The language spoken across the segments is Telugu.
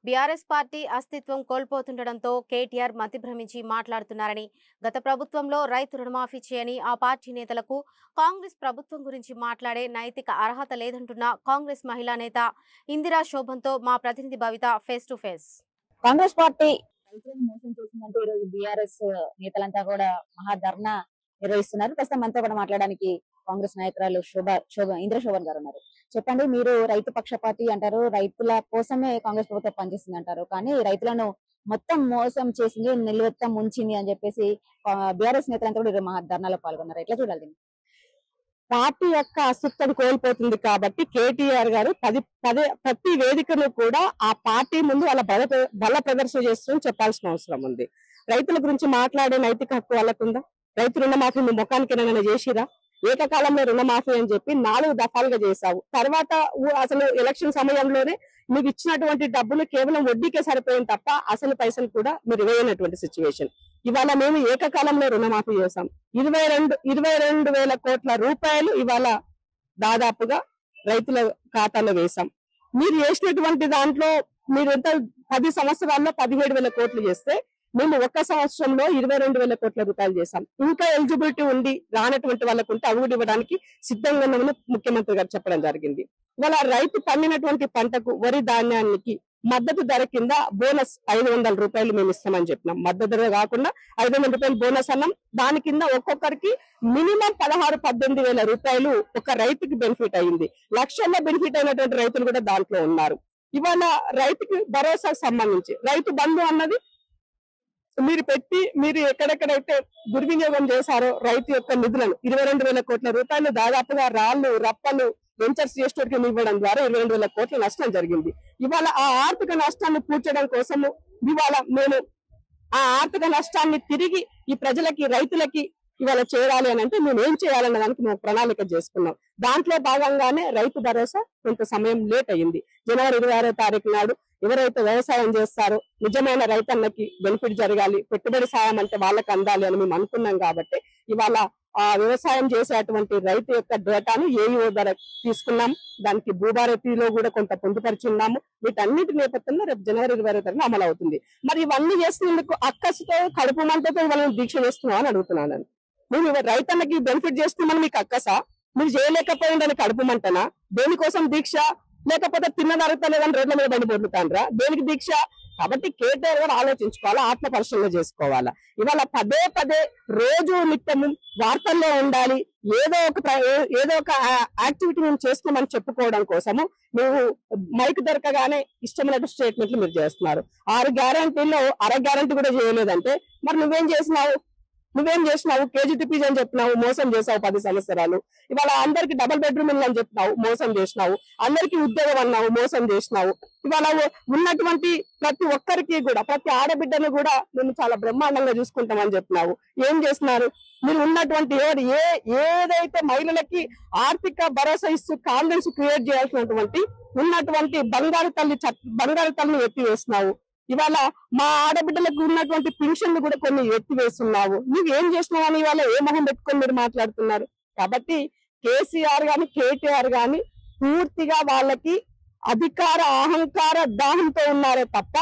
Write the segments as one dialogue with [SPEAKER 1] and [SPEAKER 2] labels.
[SPEAKER 1] బీఆర్ఎస్ పార్టీ అస్తిత్వం కోల్పోతుండటంతో కేటీఆర్ మతిభ్రమించి మాట్లాడుతున్నారని, గత ప్రభుత్వంలో రైతు రుణమాఫీ చేయని ఆ పార్టీ నేతలకు కాంగ్రెస్ ప్రభుత్వం గురించి మాట్లాడే నైతిక అర్హత లేదంటున్న కాంగ్రెస్ మహిళా నేత ఇందిరా శోభన్తో మా ప్రతినిధి Bhavitha face to face.
[SPEAKER 2] Congress party రైతులను మోసం చేసిందంటే ఈ రోజు బీఆర్ఎస్ నేతలంతా కూడా మహాధర్నా నిర్వహిస్తున్నారు. ప్రస్తుతం మనతో కూడా మాట్లాడడానికి కాంగ్రెస్ నాయకురాలు ఇందిరా శోభన్ గారు ఉన్నారు. చెప్పండి, మీరు రైతు పక్షపాతి అంటారు, రైతుల కోసమే కాంగ్రెస్ ప్రభుత్వం పనిచేస్తుంది అంటారు, కానీ రైతులను మొత్తం మోసం చేసింది, నిలువెత్తం ముంచింది అని చెప్పేసి బీఆర్ఎస్ నేతలంతా కూడా మహాధర్నాలో పాల్గొన్నారు. ఎట్లా చూడాలి?
[SPEAKER 3] పార్టీ యొక్క అస్తిత్వం కోల్పోతుంది కాబట్టి కేటీఆర్ గారు ప్రతి వేదికను కూడా ఆ పార్టీ ముందు వాళ్ళ బల ప్రదర్శన చేస్తుందని చెప్పాల్సిన అవసరం ఉంది. రైతుల గురించి మాట్లాడే నైతిక హక్కు వాళ్ళకుందా? రైతు రుణమాఫీ మీ ముఖానికి ఏమైనా చేసిరా? ఏకకాలంలో రుణమాఫీ అని చెప్పి 4 దఫాలుగా చేశావు. తర్వాత అసలు ఎలక్షన్ సమయంలోనే మీకు ఇచ్చినటువంటి డబ్బులు కేవలం వడ్డీకే సరిపోయింది తప్ప అసలు పైసలు కూడా మీరు వేయనటువంటి సిచ్యువేషన్. ఇవాళ మేము ఏకకాలంలో రుణమాఫీ చేశాం. 22,000 కోట్ల రూపాయలు ఇవాళ దాదాపుగా రైతుల ఖాతాలో వేశాం. మీరు చేసినటువంటి దాంట్లో మీరు ఎంత 10 సంవత్సరాల్లో 17,000 కోట్లు చేస్తే మేము ఒక్క సంవత్సరంలో 22,000 కోట్ల రూపాయలు చేశాం. ఇంకా ఎలిజిబిలిటీ ఉండి రానటువంటి వాళ్ళకు ఉంటే అవి కూడా ఇవ్వడానికి సిద్ధంగా ఉన్నామని ముఖ్యమంత్రి గారు చెప్పడం జరిగింది. ఇవాళ రైతు పండినటువంటి పంటకు వరి ధాన్యానికి మద్దతు ధర కింద బోనస్ 500 రూపాయలు మేము ఇస్తామని చెప్పినాం. మద్దతు ధర కాకుండా 500 రూపాయలు బోనస్ అన్నాం. దాని కింద ఒక్కొక్కరికి మినిమం 16-18 రూపాయలు ఒక రైతుకి బెనిఫిట్ అయింది. లక్షల్లో బెనిఫిట్ అయినటువంటి రైతులు కూడా దాంట్లో ఉన్నారు. ఇవాళ రైతుకి భరోసాకు సంబంధించి రైతు బంధు అన్నది మీరు ఎక్కడెక్కడైతే దుర్వినియోగం చేశారో రైతు యొక్క నిధులను 22,000 కోట్ల రూపాయలు దాదాపుగా రాళ్లు రప్పలు వెంచర్స్ చేసేటికి ఇవ్వడం ద్వారా 22,000 కోట్ల నష్టం జరిగింది. ఇవాళ ఆ ఆర్థిక నష్టాన్ని పూడ్చడం కోసము ఇవాళ మేము ఆ ఆర్థిక నష్టాన్ని తిరిగి ఈ ప్రజలకి రైతులకి ఇవాళ చేరాలి అని అంటే మేము ఏం చేయాలన్న దానికి మేము ప్రణాళిక చేసుకున్నాం. దాంట్లో భాగంగానే రైతు భరోసా కొంత సమయం లేట్ అయ్యింది. జనవరి 26వ తారీఖు నాడు ఎవరైతే వ్యవసాయం చేస్తారో నిజమైన రైతన్నకి బెనిఫిట్ జరగాలి, పెట్టుబడి సాయం అంటే వాళ్ళకి అందాలి అని మేము అనుకున్నాం. కాబట్టి ఇవాళ ఆ వ్యవసాయం చేసేటువంటి రైతు యొక్క డేటాను ఏఈఓ ద్వారా తీసుకున్నాం. దానికి భూభారతిలో కూడా కొంత పొందుపరిచున్నాము. వీటన్నిటి నేపథ్యంలో రేపు జనవరి 26వ తారీఖున అమలు అవుతుంది. మరి ఇవన్నీ చేస్తున్నందుకు అక్కసుతో కడుపు మంటతో వాళ్ళని దీక్ష చేస్తున్నాం అని అడుగుతున్నాను. మేము రైతన్నకి బెనిఫిట్ చేస్తున్నామని మీకు అక్కసా? మీరు చేయలేకపోయిందని కడుపు మంటనా? దేనికోసం దీక్ష? లేకపోతే తిన్నదరుగుతలేదని రోడ్ల మీద బండి పొందుతాండ్రా? దేనికి దీక్ష? కాబట్టి కేటీఆర్ గారు ఆలోచించుకోవాలా, ఆత్మ పరిశీలన చేసుకోవాలా. ఇవాళ పదే రోజు నిత్యము వార్తల్లో ఉండాలి, ఏదో ఒక యాక్టివిటీ మేము చేస్తున్నామని చెప్పుకోవడం కోసము నువ్వు మైక్ దొరకగానే ఇష్టమైన స్టేట్మెంట్లు మీరు చేస్తున్నారు. 6 గ్యారంటీల్లో అర గ్యారంటీ కూడా చేయలేదంటే మరి నువ్వేం చేసినావు? కేజీటీపీ అని చెప్పినావు, మోసం చేసావు 10 సంవత్సరాలు. ఇవాళ అందరికి డబుల్ బెడ్రూమ్ ఇల్లు అని చెప్పినావు, మోసం చేసినావు. అందరికి ఉద్యోగం అన్నావు, మోసం చేసినావు. ఇవాళ ఉన్నటువంటి ప్రతి ఒక్కరికి కూడా, ప్రతి ఆడబిడ్డను కూడా మేము చాలా బ్రహ్మాండంగా చూసుకుంటామని చెప్పినావు. ఏం చేస్తున్నారు? మీరు ఉన్నటువంటి ఏదైతే మహిళలకి ఆర్థిక భరోసా ఇస్తూ కాన్ఫిడెన్స్ క్రియేట్ చేయాల్సినటువంటి ఉన్నటువంటి బంగారు తల్లిని ఎత్తివేస్తున్నావు. ఇవాళ మా ఆడబిడ్డలకు ఉన్నటువంటి పెన్షన్లు కూడా కొన్ని ఎత్తివేస్తున్నావు. నువ్వు ఏం చేసినావు అని ఇవాళ ఏ మొహం పెట్టుకొని మీరు మాట్లాడుతున్నారు? కాబట్టి కేసీఆర్ గాని కేటీఆర్ గాని పూర్తిగా వాళ్ళకి అధికార అహంకార దాహంతో ఉన్నారే తప్ప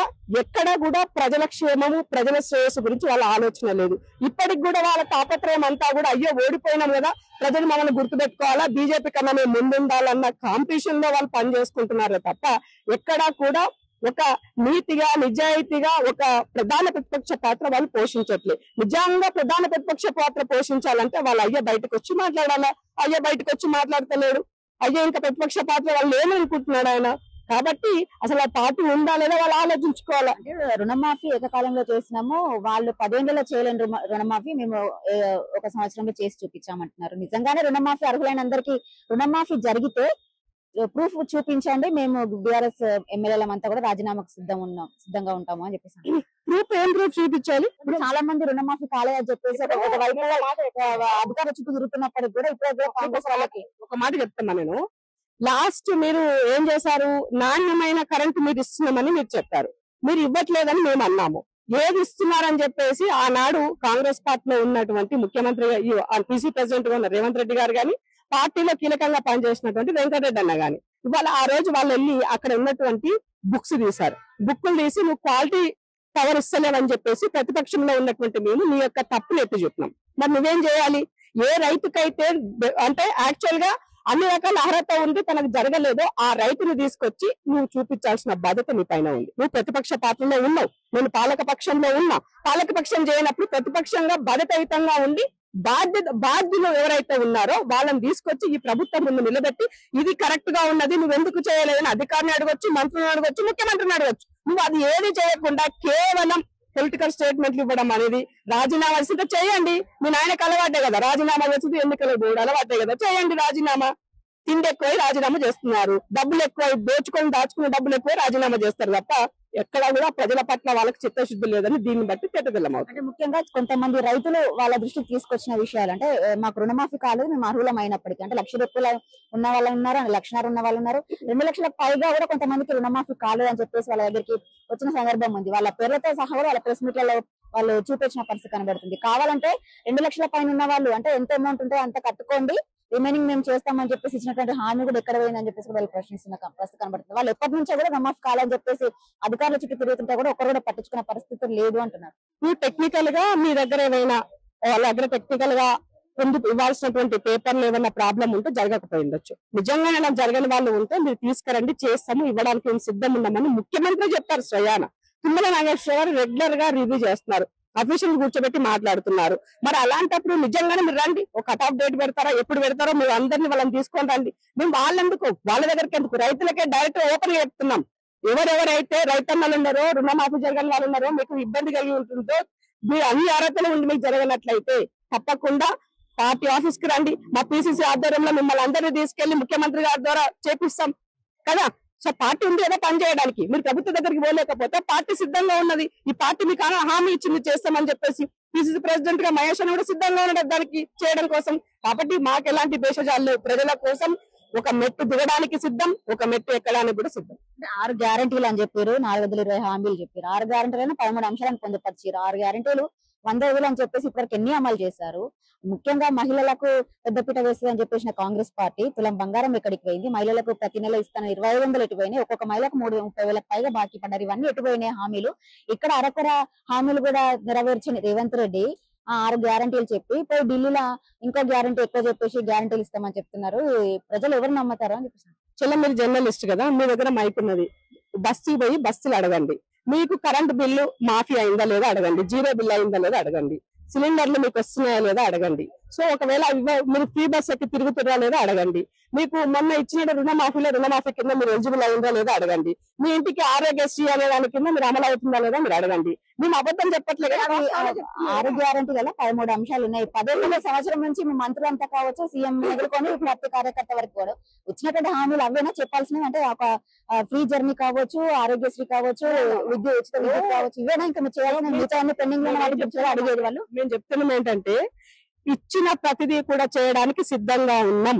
[SPEAKER 3] ఎక్కడ కూడా ప్రజల క్షేమము ప్రజల శ్రేయస్సు గురించి వాళ్ళ ఆలోచన లేదు. ఇప్పటికి కూడా వాళ్ళ తాపత్రయం అంతా కూడా అయ్యో ఓడిపోయినాం కదా, ప్రజలు మమ్మల్ని గుర్తుపెట్టుకోవాలా, బీజేపీ కన్నా మేము ముందుండాలన్న కాంపిటీషన్ లో వాళ్ళు పనిచేసుకుంటున్నారే తప్ప ఎక్కడా కూడా ఒక నీతిగా నిజాయితీగా ఒక ప్రధాన ప్రతిపక్ష పాత్ర వాళ్ళు పోషించట్లేదు. నిజంగా ప్రధాన ప్రతిపక్ష పాత్ర పోషించాలంటే వాళ్ళ అయ్య బయటకు వచ్చి మాట్లాడాలా. అయ్య బయటకు వచ్చి మాట్లాడతలేడు. అయ్యే ఇంకా ప్రతిపక్ష పాత్ర వాళ్ళు ఏమనుకుంటున్నాడు ఆయన? కాబట్టి అసలు ఆ పార్టీ ఉందా లేదా వాళ్ళు ఆలోచించుకోవాలా.
[SPEAKER 2] రుణమాఫీ ఏకకాలంలో చేసినాము, వాళ్ళు 10 ఏళ్లలో చేయలేని రుణమాఫీ మేము 1 సంవత్సరంలో చేసి చూపించామంటున్నారు. నిజంగానే రుణమాఫీ అర్హులైన అందరికీ రుణమాఫీ జరిగితే ప్రూఫ్ చూపించండి, మేము బీఆర్ఎస్ ఎమ్మెల్యేలమంతా కూడా రాజీనామాకు సిద్ధంగా ఉంటాము అని చెప్పేసి.
[SPEAKER 3] ఏం ప్రూఫ్ చూపించాలి?
[SPEAKER 2] ఇప్పుడు చాలా మంది రుణమాఫీ కాలేదని చెప్పేసి ఒకవైపు అధికార చుట్టూ తిరుగుతున్నప్పటికి కూడా ఇప్పుడు కాంగ్రెస్ వాళ్ళకి
[SPEAKER 3] ఒక మాట చెప్తున్నా నేను. లాస్ట్ మీరు ఏం చేశారు? నాణ్యమైన కరెంట్ మీరు ఇస్తున్నామని మీరు చెప్పారు, మీరు ఇవ్వట్లేదని మేము అన్నాము. ఏది ఇస్తున్నారని చెప్పేసి ఆనాడు కాంగ్రెస్ పార్టీలో ఉన్నటువంటి ముఖ్యమంత్రి పీసీ ప్రెసిడెంట్ గా ఉన్న రేవంత్ రెడ్డి గారు గాని, పార్టీలో కీలకంగా పనిచేసినటువంటి వెంకటరెడ్డి అన్న గాని ఇవాళ ఆ రోజు వాళ్ళు వెళ్ళి అక్కడ ఉన్నటువంటి బుక్స్ తీశారు. బుక్కులు తీసి నువ్వు క్వాలిటీ పవర్ ఇస్తలేవని చెప్పేసి ప్రతిపక్షంలో ఉన్నటువంటి మేము నీ యొక్క తప్పులు ఎత్తి చూపుతున్నాం. మరి నువ్వేం చేయాలి? ఏ రైతుకైతే అంటే యాక్చువల్ గా అన్ని రకాల అర్హత ఉంది, తనకు జరగలేదో ఆ రైతుని తీసుకొచ్చి నువ్వు చూపించాల్సిన బాధ్యత నీ పైన ఉంది. నువ్వు ప్రతిపక్ష పాత్రలో ఉన్నావు, నేను పాలక పక్షంలో ఉన్నా. పాలక పక్షం చేయనప్పుడు ప్రతిపక్షంగా బాధ్యతాయుతంగా ఉండి బాధ్యులు ఎవరైతే ఉన్నారో వాళ్ళని తీసుకొచ్చి ఈ ప్రభుత్వం ముందు నిలబెట్టి ఇది కరెక్ట్ గా ఉన్నది, నువ్వు ఎందుకు చేయలేదని అధికారిని అడగొచ్చు, మంత్రులను అడగొచ్చు, ముఖ్యమంత్రిని అడగొచ్చు. నువ్వు అది ఏది చేయకుండా కేవలం పొలిటికల్ స్టేట్మెంట్లు ఇవ్వడం అనేది, రాజీనామా చేస్తే చేయండి. మీ నాయనకు అలవాటే కదా రాజీనామా చేస్తుంది, ఎన్నికల బోర్డు అలవాటే కదా, చేయండి రాజీనామా. తిండి ఎక్కువై రాజీనామా చేస్తున్నారు, డబ్బులు ఎక్కువై దాచుకుని డబ్బులు ఎక్కువై రాజీనామా చేస్తారు తప్ప ఎక్కడ కూడా ప్రజల పట్ల వాళ్ళకి చిత్తశుద్ధి లేదని దీన్ని బట్టి తెట్టదిల్లమవుతుంది.
[SPEAKER 2] అంటే ముఖ్యంగా కొంతమంది రైతులు వాళ్ళ దృష్టికి తీసుకొచ్చిన విషయాలు అంటే మాకు రుణమాఫీ కాలేదు, మేము అర్హులమైనప్పటికీ అంటే 1,00,000 రూపాయలు ఉన్న వాళ్ళు ఉన్నారు, 1,00,000 ఉన్న వాళ్ళు ఉన్నారు, 2,00,000 పైగా కూడా కొంతమందికి రుణమాఫీ కాలేదు అని చెప్పేసి వాళ్ళ దగ్గరికి వచ్చిన సందర్భం ఉంది. వాళ్ళ పేర్లతో సహా కూడా వాళ్ళ ప్రెస్ మీట్లలో వాళ్ళు చూపించిన పరిస్థితి కనబడుతుంది. కావాలంటే 2,00,000 పైన ఉన్న వాళ్ళు అంటే ఎంత అమౌంట్ ఉంటే అంత కట్టుకోండి, రిమైనింగ్ మేము చేస్తామని చెప్పేసి ఇచ్చినటువంటి హామీ కూడా ఎక్కడ పోయిందని చెప్పేసి వాళ్ళు ప్రశ్నిస్తున్న పరిస్థితి కనబడుతుంది. వాళ్ళు ఎప్పటి నుంచో కూడా రుణమాఫీ కాలని చెప్పేసి అధికారుల చుట్టూ తిరుగుతుంటే కూడా ఒకరు కూడా పట్టించుకున్న పరిస్థితి లేదు అంటున్నారు.
[SPEAKER 3] మీరు టెక్నికల్ గా మీ దగ్గర ఏమైనా వాళ్ళ దగ్గర టెక్నికల్ గా ఇవ్వాల్సినటువంటి పేపర్లు ఏమైనా ప్రాబ్లం ఉంటే జరగకపోయిండొచ్చు. నిజంగానే నాకు జరగని వాళ్ళు ఉంటే మీరు తీసుకురండి, చేస్తాము, ఇవ్వడానికి మేము సిద్ధం ఉన్నామని ముఖ్యమంత్రి చెప్పారు స్వయాన. తుమ్మల నాగేశ్వర గారు రెగ్యులర్ గా రివ్యూ చేస్తున్నారు, అఫీషియల్ కూర్చోబెట్టి మాట్లాడుతున్నారు. మరి అలాంటప్పుడు నిజంగానే మీరు రండి, ఒక కట్ ఆఫ్ డేట్ పెడతారా, ఎప్పుడు పెడతారో మీరు అందరినీ వాళ్ళని తీసుకొని రండి. మేము వాళ్ళెందుకు, వాళ్ళ దగ్గరికి ఎందుకు, రైతులకే డైరెక్ట్ ఓపెన్ చెప్తున్నాం. ఎవరెవరైతే రైతన్నలు ఉన్నారో, రుణమాఫీ జరగని వాళ్ళు ఉన్నారో, మీకు ఇబ్బంది కలిగి ఉంటుందో, మీరు అన్ని అర్హతలు ఉండి మీకు జరగనట్లయితే తప్పకుండా పార్టీ ఆఫీస్ కి రండి. మా పిసిసి ఆధ్వర్యంలో మిమ్మల్ని అందరినీ తీసుకెళ్లి ముఖ్యమంత్రి గారి ద్వారా చేపిస్తాం కదా. సో పార్టీ ఉంది ఏదో పని చేయడానికి, మీరు ప్రభుత్వ దగ్గరికి పోలేకపోతే పార్టీ సిద్ధంగా ఉన్నది. ఈ పార్టీ మీకు హామీ ఇచ్చింది చేస్తామని చెప్పేసి పిసిసి ప్రెసిడెంట్ గా మహేష్ అని కూడా సిద్ధంగా ఉన్నాడు దానికి చేయడం కోసం. కాబట్టి మాకు ఎలాంటి భేషజాలు లేవు. ప్రజల కోసం ఒక మెట్టు దిగడానికి సిద్ధం, ఒక మెట్టు ఎక్కడానికి కూడా సిద్ధం.
[SPEAKER 2] 6 గ్యారంటీలు అని చెప్పారు, 420 హామీలు చెప్పారు. 6 గ్యారంటీలను 13 అంశాలను పొందుపరిచారు. 6 గ్యారంటీలు 100 రోజులు అని చెప్పేసి ఇప్పటివరకు ఎన్ని అమలు చేశారు? ముఖ్యంగా మహిళలకు పెద్దపీట వేస్తుంది అని చెప్పేసిన కాంగ్రెస్ పార్టీ తులం బంగారం ఎక్కడికి పోయింది? మహిళలకు ప్రతి నెల ఇస్తాన 25,000 ఎటుపోయినాయి? ఒక్కొక్క మహిళకు 30,000 పైగా బాకీ పడ్డారు. ఇవన్నీ ఎటుపోయినాయి హామీలు? ఇక్కడ అరకొర హామీలు కూడా నెరవేర్చిన రేవంత్ రెడ్డి 6 గ్యారంటీలు చెప్పి పోయి ఢిల్లీలో ఇంకో గ్యారంటీ ఎక్కువ చెప్పేసి గ్యారంటీలు ఇస్తామని చెప్తున్నారు. ప్రజలు ఎవరు నమ్ముతారు అని చెప్పేసి.
[SPEAKER 3] చెల్ల మీరు జర్నలిస్ట్ కదా, మీ దగ్గర మైక్ ఉన్నది, బస్సు పోయి బస్సులు అడగండి. మీకు కరెంట్ బిల్లు మాఫీ అయిందా లేదా అడగండి, జీరో బిల్ అయిందా లేదా అడగండి, సిలిండర్లు మీకు వస్తున్నాయా లేదా అడగండి. సో ఒకవేళ మీరు ఫ్రీ బస్ ఎక్కి తిరుగుతున్నా లేదా అడగండి. మీకు మొన్న ఇచ్చిన రుణమాఫీ కింద మీరు ఎలిజిబుల్ అయిందా లేదా అడగండి. మీ ఇంటికి ఆరోగ్యశ్రీ అనే దాని కింద మీరు అమలు అవుతుందా లేదా మీరు అడగండి. మేము అబద్ధం చెప్పట్లేదు.
[SPEAKER 2] 6 గ్యారంటీ గల 13 అంశాలు ఉన్నాయి. 11వ సంవత్సరం నుంచి మీ మంత్రులంతా కావచ్చు, సీఎం ఎదుర్కొని ప్రతి కార్యకర్త వరకు కూడా వచ్చినటువంటి హామీలు అవేనా చెప్పాల్సినవి? అంటే ఒక ఫ్రీ జర్నీ కావచ్చు, ఆరోగ్యశ్రీ కావచ్చు, ఉచిత విద్యుత్ కావచ్చు, ఇవేనా ఇంకా మీరు చేయాల్సిన మిగతా పెండింగ్ లో అడిగేది వాళ్ళు?
[SPEAKER 3] మేము చెప్తున్నాం ఏంటంటే ఇచ్చిన ప్రతిదీ కూడా చేయడానికి సిద్ధంగా ఉన్నాం.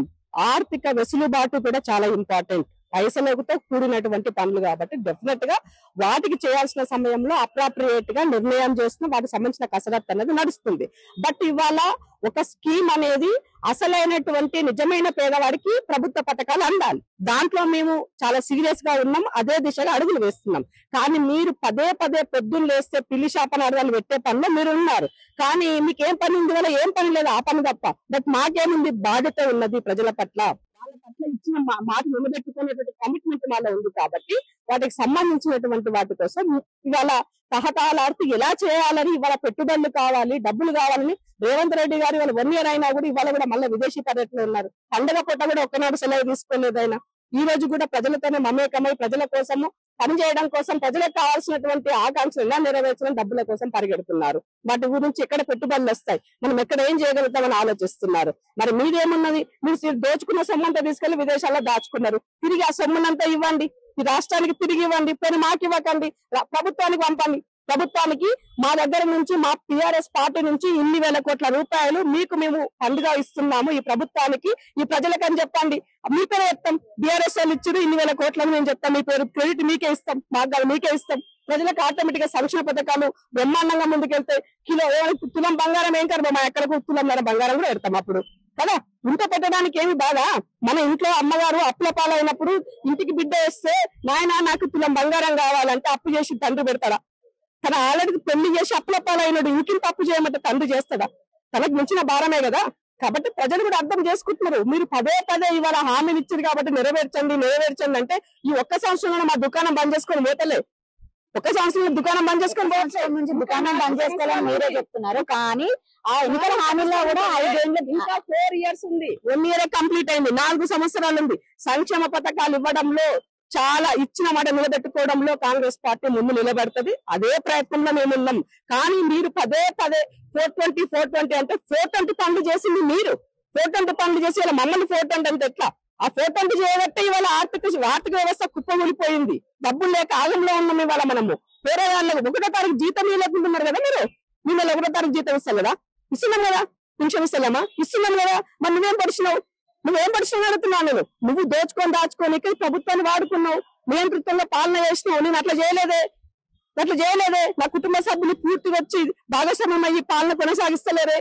[SPEAKER 3] ఆర్థిక వెసులుబాటు కూడా చాలా ఇంపార్టెంట్, పైసలతో కూడినటువంటి పనులు కాబట్టి డెఫినెట్ గా వాటికి చేయాల్సిన సమయంలో అప్రాప్రియేట్ గా నిర్ణయం చేస్తున్న వాటికి సంబంధించిన కసరత్తు అనేది నడుస్తుంది. బట్ ఇవాళ ఒక స్కీమ్ అనేది అసలైనటువంటి నిజమైన పేదవాడికి ప్రభుత్వ పథకాలు అందాలి. దాంట్లో మేము చాలా సీరియస్ గా ఉన్నాం, అదే దిశగా అడుగులు వేస్తున్నాం. కానీ మీరు పదే పొద్దున్న లేస్తే పిల్లి శాపనార్థాలు పెట్టే పనిలో మీరు ఉన్నారు. కానీ మీకేం పని ఉంది వల్ల ఏం పని లేదు, ఆ పని తప్ప. బట్ మాకేముంది, బాధ్యత ఉన్నది ప్రజల పట్ల. వాళ్ళ పట్ల ఇచ్చిన మాట నిలబెట్టుకునేటువంటి కమిట్మెంట్ వాళ్ళ ఉంది కాబట్టి వాటికి సంబంధించినటువంటి వాటి కోసం ఇవాళ తహతాలాడుతూ ఎలా చేయాలని, ఇవాళ పెట్టుబడులు కావాలి, డబ్బులు కావాలని రేవంత్ రెడ్డి గారు ఇవాళ 1 year అయినా కూడా ఇవాళ కూడా మళ్ళీ విదేశీ పర్యటన ఉన్నారు. పండుగ పూట కూడా ఒక్కనాడు సెలవు తీసుకోలేదు ఆయన. ఈ రోజు కూడా ప్రజలతోనే మమేకమై ప్రజల కోసము పనిచేయడం కోసం, ప్రజలకు కావాల్సినటువంటి ఆకాంక్షలు ఎలా నెరవేర్చడం డబ్బుల కోసం పరిగెడుతున్నారు. వాటి గురించి ఎక్కడ పెట్టుబడులు వస్తాయి, మనం ఎక్కడ ఏం చేయగలుగుతామని ఆలోచిస్తున్నారు. మరి మీరేమున్నది, మీరు దోచుకున్న సొమ్మంతా తీసుకెళ్లి విదేశాల్లో దాచుకున్నారు. తిరిగి ఆ సొమ్మునంతా ఇవ్వండి, ఈ రాష్ట్రానికి తిరిగి ఇవ్వండి. పోనీ మాకు ఇవ్వకండి, ప్రభుత్వానికి పంపండి. ప్రభుత్వానికి మా దగ్గర నుంచి, మా టిఆర్ఎస్ పార్టీ నుంచి ఇన్ని వేల కోట్ల రూపాయలు మీకు మేము పండుగ ఇస్తున్నాము ఈ ప్రభుత్వానికి, ఈ ప్రజలకు అని చెప్పండి. మీ పేరే చెప్తాం, బిఆర్ఎస్ వాళ్ళు ఇచ్చారు ఇన్ని వేల కోట్లని మేము చెప్తాం, మీ పేరు క్రెడిట్ మీకే ఇస్తాం, మాకు మీకే ఇస్తాం. ప్రజలకు ఆటోమేటిక్ గా సంక్షేమ పథకాలు బ్రహ్మాండంగా ముందుకెళ్తాయి. తులం బంగారం ఏం కర్మ, మా ఎక్కడికి తులంన్నర బంగారం కూడా పెడతాం అప్పుడు కదా. ఇంత పెట్టడానికి ఏమి బాధ? మన ఇంట్లో అమ్మగారు అప్పుల పాలైనప్పుడు ఇంటికి బిడ్డ వేస్తే నాయన నాకు తులం బంగారం కావాలంటే అప్పు చేసి తండ్రి పెడతాడా? తన ఆల్రెడీ పెళ్లి చేసి అప్పుల పాలైనడు ఇంకింత అప్పు చేయమంటే తండ్రి చేస్తాడా? తనకు మించిన భారమే కదా. కాబట్టి ప్రజలు కూడా అర్థం చేసుకుంటున్నారు. మీరు పదే పదే ఇవాళ హామీలు ఇచ్చారు కాబట్టి నెరవేర్చండి అంటే ఈ ఒక్క సంవత్సరంలో మా దుకాణం బంద్ చేసుకొని పోతలే. ఒక్క సంవత్సరంలో దుకాణం బంద్ చేసుకొని
[SPEAKER 2] నుంచి దుకాణం బంద్ చేసుకోవాలని మీరే చెప్తున్నారు. కానీ ఆ ఎన్నికల హామీలో కూడా 5 ఏళ్ళు
[SPEAKER 3] ఇంకా 4 ఇయర్స్ ఉంది. 1 ఇయర్ కంప్లీట్ అయింది. 4 సంవత్సరాలు ఉంది. సంక్షేమ పథకాలు ఇవ్వడంలో చాలా ఇచ్చిన మాట నిలబెట్టుకోవడంలో కాంగ్రెస్ పార్టీ ముందు నిలబెడుతుంది. అదే ప్రయత్నంలో మేమున్నాం. కానీ మీరు పదే పదే 420 అంటే 420 పనులు చేసింది మీరు. 420 పనులు చేసి ఇలా మమ్మల్ని 420 అంటే ఎట్లా? ఆ 420 చేయబట్టే ఇవాళ ఆర్థిక వ్యవస్థ కుప్పగూలిపోయింది. డబ్బులు లేక ఆగంలో ఉన్నాం ఇవాళ మనము. వేరే వాళ్ళకి 1వ తారీఖు జీతం ఇవ్వలేకుంటున్నారు కదా మీరు. మీ 1వ తారీఖు జీతం ఇస్తాం కదా, ఇస్తున్నాం కదా, పింఛన్ ఇస్తలేమా? ఇస్తున్నాం కదా. మరి నువ్వేం పడిచినావు అడుగుతున్నావు నేను. నువ్వు దాచుకోనికి ప్రభుత్వాన్ని వాడుకున్నావు, నియంత్రితంగా పాలన చేసినావు. నేను అట్లా చేయలేదే. నా కుటుంబ సభ్యులు పూర్తి వచ్చి భాగస్వామ్యం అయ్యి పాలన కొనసాగిస్తలేరే.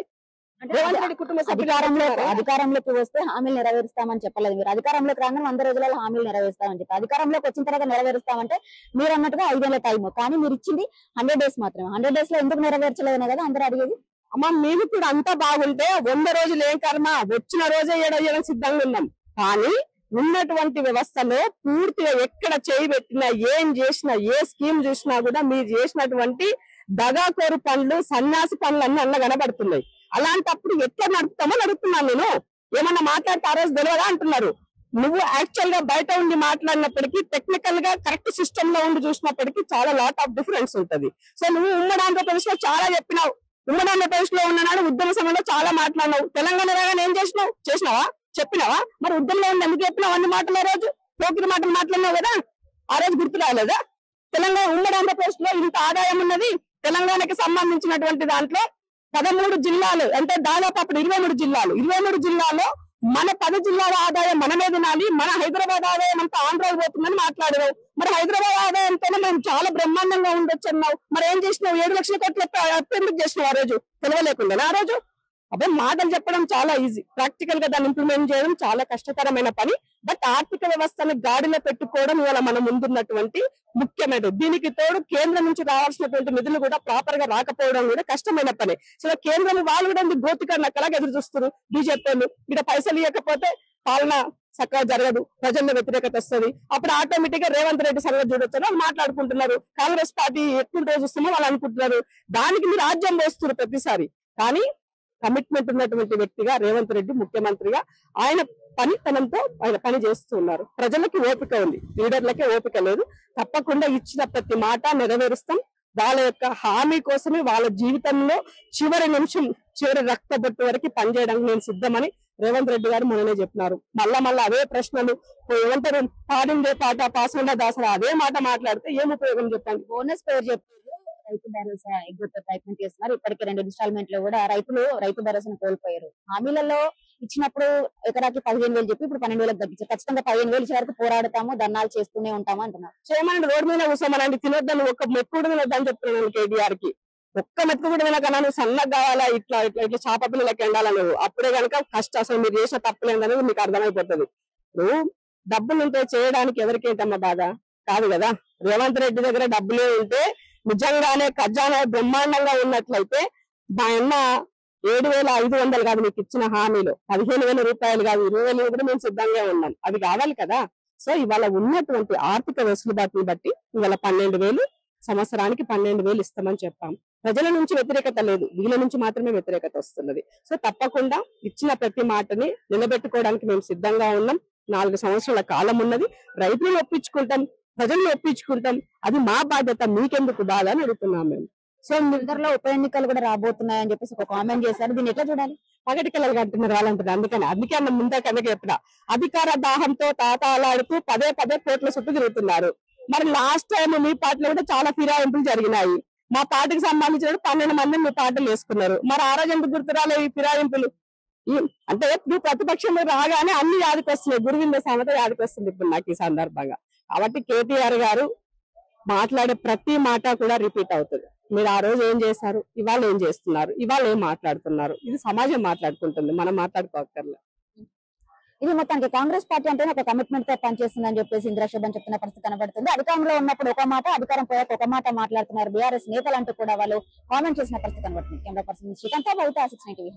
[SPEAKER 2] అధికారంలోకి వస్తే హామీలు నెరవేరుస్తామని చెప్పలేదు మీరు. అధికారంలోకి రాగానే 100 రోజులలో హామీలు నెరవేరుస్తామని చెప్పి అధికారంలోకి వచ్చిన తర్వాత నెరవేరుస్తామంటే మీరు అన్నట్టుగా 5 ఏళ్ల టైం. కానీ మీరు ఇచ్చింది 100 డేస్ మాత్రమే. 100 డేస్ లో ఎందుకు నెరవేర్చలేదనే కదా అందరూ అడిగేది.
[SPEAKER 3] అమ్మ మీరు కూడా అంతా బాగుంటే 100 రోజులు ఏం కర్మ, వచ్చిన రోజే ఏడయ్యడం సిద్ధంగా ఉన్నాం. కానీ ఉన్నటువంటి వ్యవస్థలో పూర్తిగా ఎక్కడ చేయి పెట్టినా, ఏం చేసినా, ఏ స్కీమ్ చూసినా కూడా మీరు చేసినటువంటి దగాకోరు పనులు, సన్యాసి పనులు అన్ని అన్న కనబడుతున్నాయి. అలాంటప్పుడు ఎట్లా నడుపుతామో అడుగుతున్నాను నేను. ఏమన్నా మాట్లాడితే ఆ రోజు తెలియదా అంటున్నారు. నువ్వు యాక్చువల్ గా బయట ఉండి మాట్లాడినప్పటికీ, టెక్నికల్ గా కరెక్ట్ సిస్టమ్ లో ఉండి చూసినప్పటికీ చాలా లాట్ ఆఫ్ డిఫరెన్స్ ఉంటది. సో నువ్వు ఉమ్మడి ఆంధ్రప్రదేశ్ లో చాలా చెప్పినావు. ఉమ్మడి ఆంధ్రప్రదేశ్ లో ఉన్ననాడు ఉద్యమ సమయంలో చాలా మాట్లాడినావు. తెలంగాణ రాగానే ఏం చేసినావా? చెప్పినావా? మరి ఉద్యమంలో ఉండి ఎందుకు చెప్పినావు అన్ని మాటలు? ఆ రోజు పోకిరి మాటలు మాట్లాడినావు కదా, ఆ రోజు గుర్తు రాలేదా? తెలంగాణ ఉమ్మడి ఆంధ్రప్రదేశ్ లో ఇంత ఆదాయం ఉన్నది. తెలంగాణకి సంబంధించినటువంటి దాంట్లో 13 జిల్లాలు అంటే దాదాపు అప్పుడు 23 జిల్లాలు. 23 జిల్లాలో మన 10 జిల్లాల ఆదాయం మనమే తినాలి, మన హైదరాబాద్ ఆదాయం అంతా ఆంధ్రాకి పోతుందని మాట్లాడినావు. మరి హైదరాబాద్ ఆదాయంతోనే మేము చాలా బ్రహ్మాండంగా ఉండొచ్చు అన్నావు. మరి ఏం చేసినావు? 7 లక్షల కోట్ల అప్పు ఎందుకు చేసినావు ఆ రోజు? తెలియలేకుండా ఆ రోజు? అదే మాటలు చెప్పడం చాలా ఈజీ, ప్రాక్టికల్ గా దాన్ని ఇంప్లిమెంట్ చేయడం చాలా కష్టతరమైన పని. బట్ ఆర్థిక వ్యవస్థను గాడిలో పెట్టుకోవడం ఇవాళ మన ముందున్నటువంటి ముఖ్యమైనది. దీనికి తోడు కేంద్రం నుంచి రావాల్సినటువంటి నిధులు కూడా ప్రాపర్ గా రాకపోవడం కూడా కష్టమైన పని. సో కేంద్రం వాళ్ళు కూడా గోతికారు నక్కలాగా ఎదురు చూస్తారు బీజేపీ వాళ్ళు. ఇక్కడ పైసలు ఇవ్వకపోతే పాలన చక్కగా జరగదు, ప్రజల్లో వ్యతిరేకత వస్తుంది. అప్పుడు ఆటోమేటిక్ గా రేవంత్ రెడ్డి సంగతి చూడొచ్చు వాళ్ళు మాట్లాడుకుంటున్నారు. కాంగ్రెస్ పార్టీ ఎట్లుంటో చూస్తామో వాళ్ళు అనుకుంటున్నారు. దానికి మీరు రాజ్యం పోస్తున్నారు ప్రతిసారి. కానీ కమిట్మెంట్ ఉన్నటువంటి వ్యక్తిగా రేవంత్ రెడ్డి ముఖ్యమంత్రిగా ఆయన పనితనంతో ఆయన పని చేస్తూ ఉన్నారు. ప్రజలకి ఓపిక ఉంది, లీడర్లకే ఓపిక లేదు. తప్పకుండా ఇచ్చిన ప్రతి మాట నెరవేరుస్తాం. వాళ్ళ యొక్క హామీ కోసమే వాళ్ళ జీవితంలో చివరి నిమిషం, చివరి రక్త బొట్టు వరకు పనిచేయడానికి నేను సిద్ధమని రేవంత్ రెడ్డి గారు మొన్ననే చెప్పినారు. మళ్ళా అదే ప్రశ్నలు ఏమంటారు, పాడిందే పాట పాసండా దాసరా అదే మాట మాట్లాడితే ఏం ఉపయోగం చెప్పండి?
[SPEAKER 2] బోనస్ పేరు చెప్పారు, రైతు భరోసా ఎగ్గొట్టే ప్రయత్నం చేస్తున్నారు. ఇప్పటికే 2 ఇన్స్టాల్మెంట్ లో కూడా రైతు భరోసాను కోల్పోయారు. హామీలలో ఇచ్చినప్పుడు ఎకరాకి 15,000 చెప్పి ఇప్పుడు 12,000 తగ్గించారు. ఖచ్చితంగా 15,000 ఇచ్చే వరకు పోరాడతాము, ధర్నాలు చేస్తూనే ఉంటాము అంటున్నారు.
[SPEAKER 3] చేయమని రోడ్డు మీద కూర్చోమనండి, తినొద్దని ఒక్క మెక్కుడు తినొద్దని చెప్తున్నాను కేటీఆర్ కి. ఒక్క మెతుకు కూడా వినకన్నా నువ్వు సన్నగా కావాలా, ఇట్లా చేప పిల్లలకి ఎండాలా నువ్వు. అప్పుడే కనుక కష్టం, అసలు మీరు చేసిన తప్పులేదని మీకు అర్థమైపోతుంది. నువ్వు డబ్బులు ఉంటే చేయడానికి ఎవరికేంటమ్మా బాధ కాదు కదా. రేవంత్ రెడ్డి దగ్గర డబ్బులే ఉంటే నిజంగానే ఖజానా బ్రహ్మాండంగా ఉన్నట్లయితే మా అన్న 7,500 కాదు మీకు ఇచ్చిన హామీలో, 15,000 రూపాయలు కాదు 20,000 కూడా మేము సిద్ధంగా ఉన్నాం. అది కావాలి కదా. సో ఇవాళ ఉన్నటువంటి ఆర్థిక వెసులుబాటుని బట్టి ఇవాళ 12,000 సంవత్సరానికి 12,000 ఇస్తామని చెప్పాం. ప్రజల నుంచి వ్యతిరేకత లేదు, వీళ్ళ నుంచి మాత్రమే వ్యతిరేకత వస్తున్నది. సో తప్పకుండా ఇచ్చిన ప్రతి మాటని నిలబెట్టుకోవడానికి మేము సిద్ధంగా ఉన్నాం. 4 సంవత్సరాల కాలం ఉన్నది. రైతులను ఒప్పించుకుంటాం, ప్రజల్ని ఒప్పించుకుంటాం. అది మా బాధ్యత, మీకెందుకు బాధ అని అడుగుతున్నాం మేము.
[SPEAKER 2] సో తొందరలో ఉప ఎన్నికలు కూడా రాబోతున్నాయని చెప్పేసి ఒక కామెంట్ చేశారు. దీన్ని ఎట్లా చూడాలి?
[SPEAKER 3] పగటికలు అంటున్నారు వాళ్ళంటారు. అందుకే ముందే కనుక ఎప్పుడా అధికార దాహంతో తాతాలాడుతూ పదే కోట్ల చుట్టూ తిరుగుతున్నారు. మరి లాస్ట్ టైం మీ పార్టీలో కూడా చాలా ఫిరాయింపులు జరిగినాయి. మా పార్టీకి సంబంధించిన 12 మంది మీ పార్టీలు వేసుకున్నారు. మరి ఆ రోజు ఎందుకు గుర్తురాలే ఈ ఫిరాయింపులు? అంటే నువ్వు ప్రతిపక్షంలో రాగానే అన్ని యాదికి వస్తున్నాయి. గురువింద సామెత యాదికి వస్తుంది ఇప్పుడు నాకు ఈ సందర్భంగా. కాబట్టి కేటీఆర్ గారు మాట్లాడే ప్రతి మాట కూడా రిపీట్ అవుతుంది. మీరు ఆ రోజు ఏం చేశారు, ఇవాళ ఏం చేస్తున్నారు, ఇవాళ ఏం మాట్లాడుతున్నారు, ఇది సమాజం మాట్లాడుకుంటుంది, మనం మాట్లాడుకోకర్లే.
[SPEAKER 2] ఇది మొత్తానికి కాంగ్రెస్ పార్టీ అంటే ఒక కమిట్మెంట్ తో పనిచేస్తుందని చెప్పేసి ఇందిరా శోభన్ చెప్తున్న పరిస్థితి కనబడుతుంది. అధికారంలో ఉన్నప్పుడు ఒక మాట, అధికారం పోయాక ఒక మాట మాట్లాడుతున్నారు బీఆర్ఎస్ నేతలంటూ కూడా వాళ్ళు కామెంట్ చేసిన పరిస్థితి కనబడుతుంది. Camera person Srikanth, 690 TV.